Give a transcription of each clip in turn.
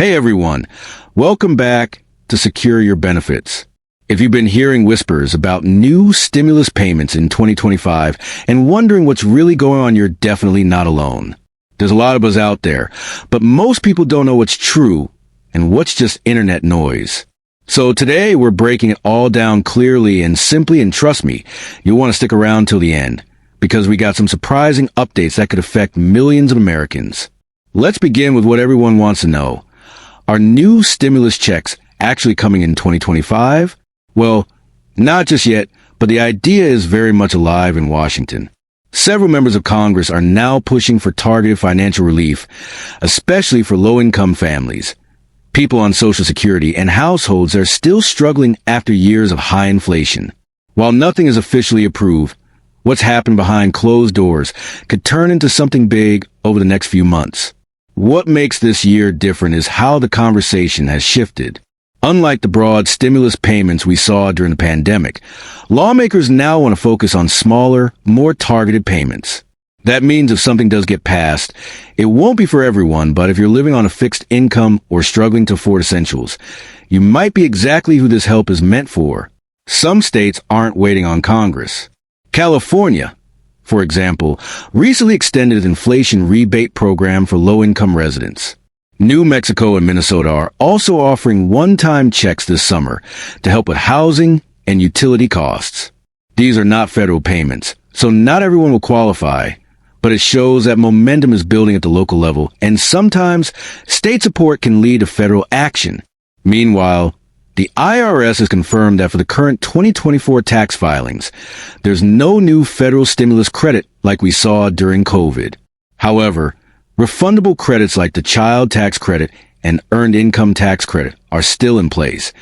Hey everyone, welcome back to Secure Your Benefits. If you've been hearing whispers about new stimulus payments in 2025 and wondering what's really going on, you're definitely not alone. There's a lot of us out there, but most people don't know what's true and what's just internet noise. So today we're breaking it all down clearly and simply, and trust me, you'll want to stick around till the end, because we got some surprising updates that could affect millions of Americans. Let's begin with what everyone wants to know. Are new stimulus checks actually coming in 2025? Well, not just yet, but the idea is very much alive in Washington. Several members of Congress are now pushing for targeted financial relief, especially for low-income families, people on Social Security, and households that are still struggling after years of high inflation. While nothing is officially approved, what's happened behind closed doors could turn into something big over the next few months. What makes this year different is how the conversation has shifted. Unlike the broad stimulus payments we saw during the pandemic, lawmakers now want to focus on smaller, more targeted payments. That means if something does get passed, it won't be for everyone, but if you're living on a fixed income or struggling to afford essentials, you might be exactly who this help is meant for. Some states aren't waiting on Congress. California, for example, recently extended its inflation rebate program for low-income residents. New Mexico and Minnesota are also offering one-time checks this summer to help with housing and utility costs. These are not federal payments, so not everyone will qualify, but it shows that momentum is building at the local level, and sometimes state support can lead to federal action. Meanwhile, the IRS has confirmed that for the current 2024 tax filings, there's no new federal stimulus credit like we saw during COVID. However, refundable credits like the child tax credit and earned income tax credit are still in place,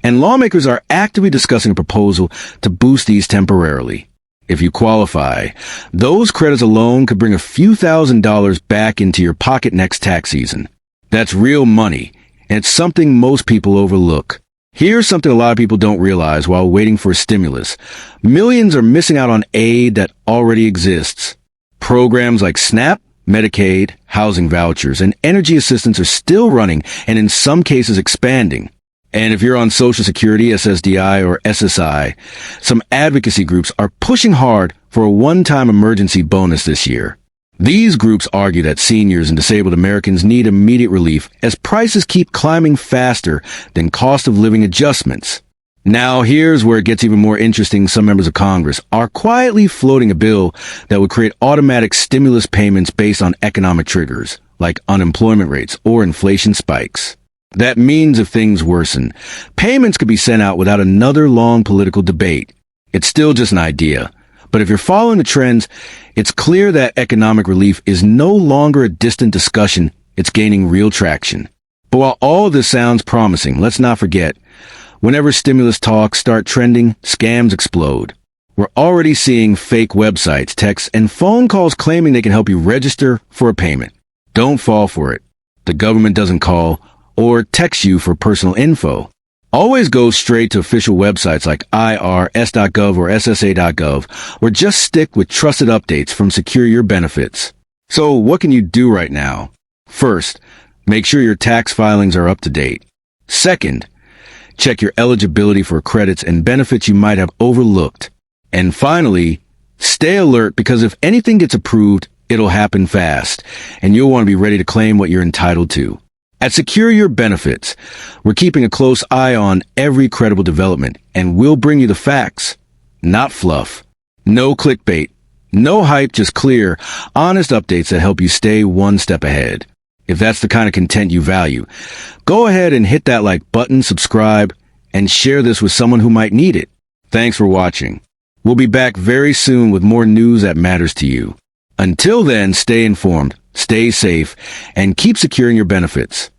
and lawmakers are actively discussing a proposal to boost these temporarily. If you qualify, those credits alone could bring a few $1,000s back into your pocket next tax season. That's real money, and it's something most people overlook. Here's something a lot of people don't realize while waiting for a stimulus. Millions are missing out on aid that already exists. Programs like SNAP, Medicaid, housing vouchers, and energy assistance are still running and in some cases expanding. And if you're on Social Security, SSDI, or SSI, some advocacy groups are pushing hard for a one-time emergency bonus this year. These groups argue that seniors and disabled Americans need immediate relief as prices keep climbing faster than cost of living adjustments. Now, here's where it gets even more interesting. Some members of Congress are quietly floating a bill that would create automatic stimulus payments based on economic triggers, like unemployment rates or inflation spikes. That means if things worsen, payments could be sent out without another long political debate. It's still just an idea. But if you're following the trends, it's clear that economic relief is no longer a distant discussion. It's gaining real traction. But while all of this sounds promising, let's not forget, whenever stimulus talks start trending, scams explode. We're already seeing fake websites, texts, and phone calls claiming they can help you register for a payment. Don't fall for it. The government doesn't call or text you for personal info. Always go straight to official websites like irs.gov or ssa.gov, or just stick with trusted updates from Secure Your Benefits. So what can you do right now? First, make sure your tax filings are up to date. Second, check your eligibility for credits and benefits you might have overlooked. And finally, stay alert, because if anything gets approved, it'll happen fast, and you'll want to be ready to claim what you're entitled to. At Secure Your Benefits, we're keeping a close eye on every credible development, and we'll bring you the facts, not fluff. No clickbait, no hype, just clear, honest updates that help you stay one step ahead. If that's the kind of content you value, go ahead and hit that like button, subscribe, and share this with someone who might need it. Thanks for watching. We'll be back very soon with more news that matters to you. Until then, stay informed, stay safe, and keep securing your benefits.